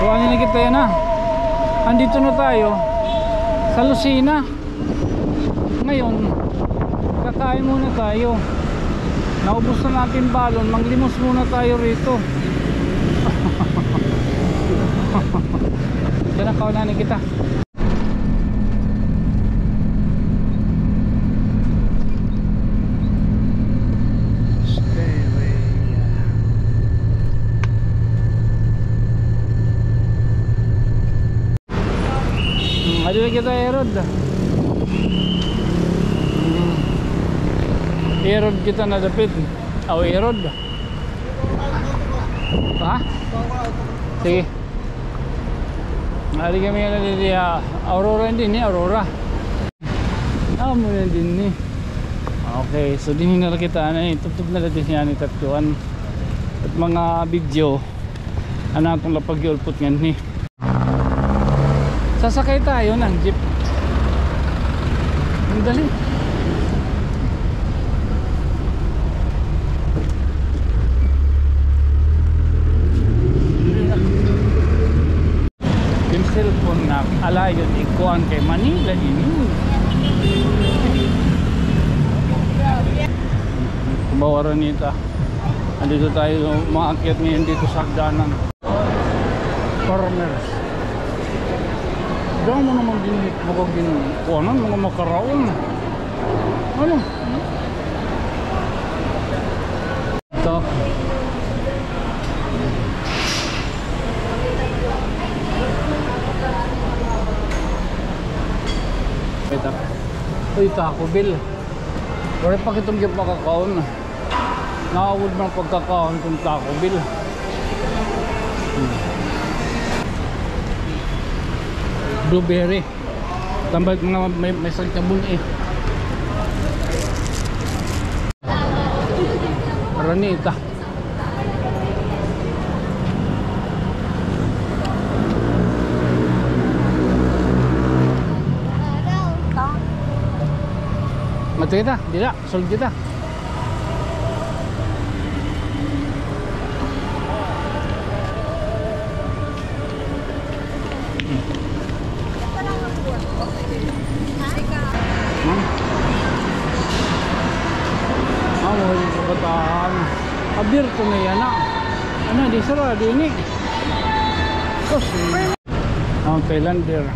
Kawanin na kita yan ha. Andito na tayo sa Lucena. Ngayon kakain muna tayo. Naubos na natin balon. Manglimos muna tayo rito. Diyan ang kawanin kita. Aduh kita Erod. Erod kita na dapit. Oh Erod. Ha? Sige. Hari kami ada di Aurora din ni Aurora. Mo din ni. Okay, so din na kita na tutug na natin yan itatuan. At mga video ana atong lapag-ulpot ngan ni. Sasakay tayo ng jeep. Ang dali. Yung cellphone na alayon ikuan kay Manila ini. Bawaran nita. Andito tayo maakyat ngayon dito sa hagdanan. Farmers. Diyan mo naman din kuanan mga makaraon. Ano? Ito. Ito. Ito Taco Bell. Wala pa kitong yung pagkakaon. Nakawod ng pagkakaon itong Taco Bell. Blueberry. Tambal mga may sakit na bun eh. Ranita. Mati kita, tidak, sulit kita. Abir ko na yan na. Ano, di sarado ini. Tapos, ang Thailander.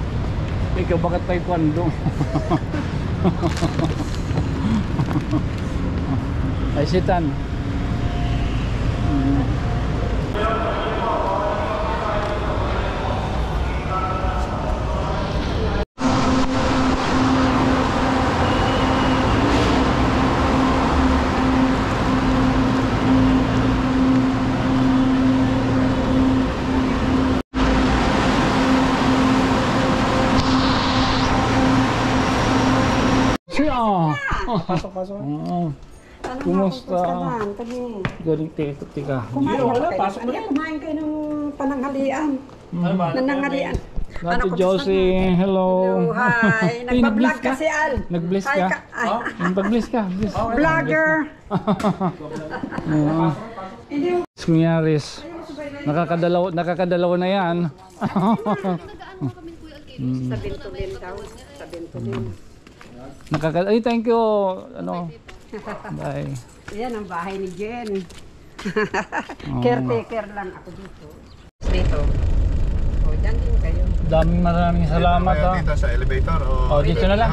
Ikaw bakit taekwondo? Ay sitan. Pasok. Kumusta? Galing tika. Kumain kayo ng pananghalian. Nananghalian. Nati Josie, hello. Hi. Nagbablog ka si Al. Nag-bless ka? Nag-bless ka? Vlogger. Kunyaris. Nakakadalaw na yan. Sa Bintulin daw. Sa Bintulin. Ay, thank you. Ano? Bye. Yan ang bahay ni Jen. Caretaker lang ako dito. Dito. O, dyan din kayo. Maraming salamat. Dito sa elevator o dito na lang.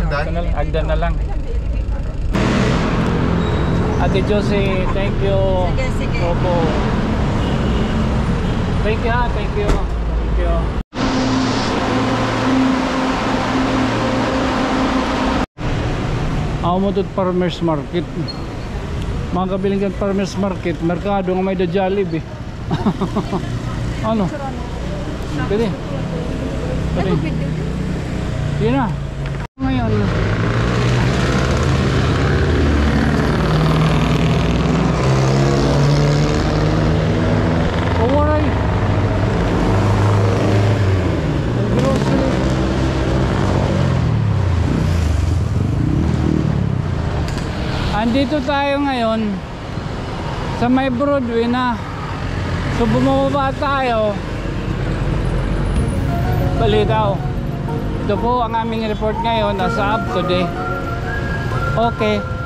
Hagdan na lang. Ate Josie, thank you. Sige. Opo. Thank you ha. Thank you. Ako mo ito farmers market. Mga kabiling farmers market, merkado nga may da Jollibee. Ano? Pwede. Yun na. Ngayon. Alright. Andito tayo ngayon sa may Broadway na. So bumababa tayo. Balitaw. Ito po ang aming report ngayon. Nasa up today. Okay.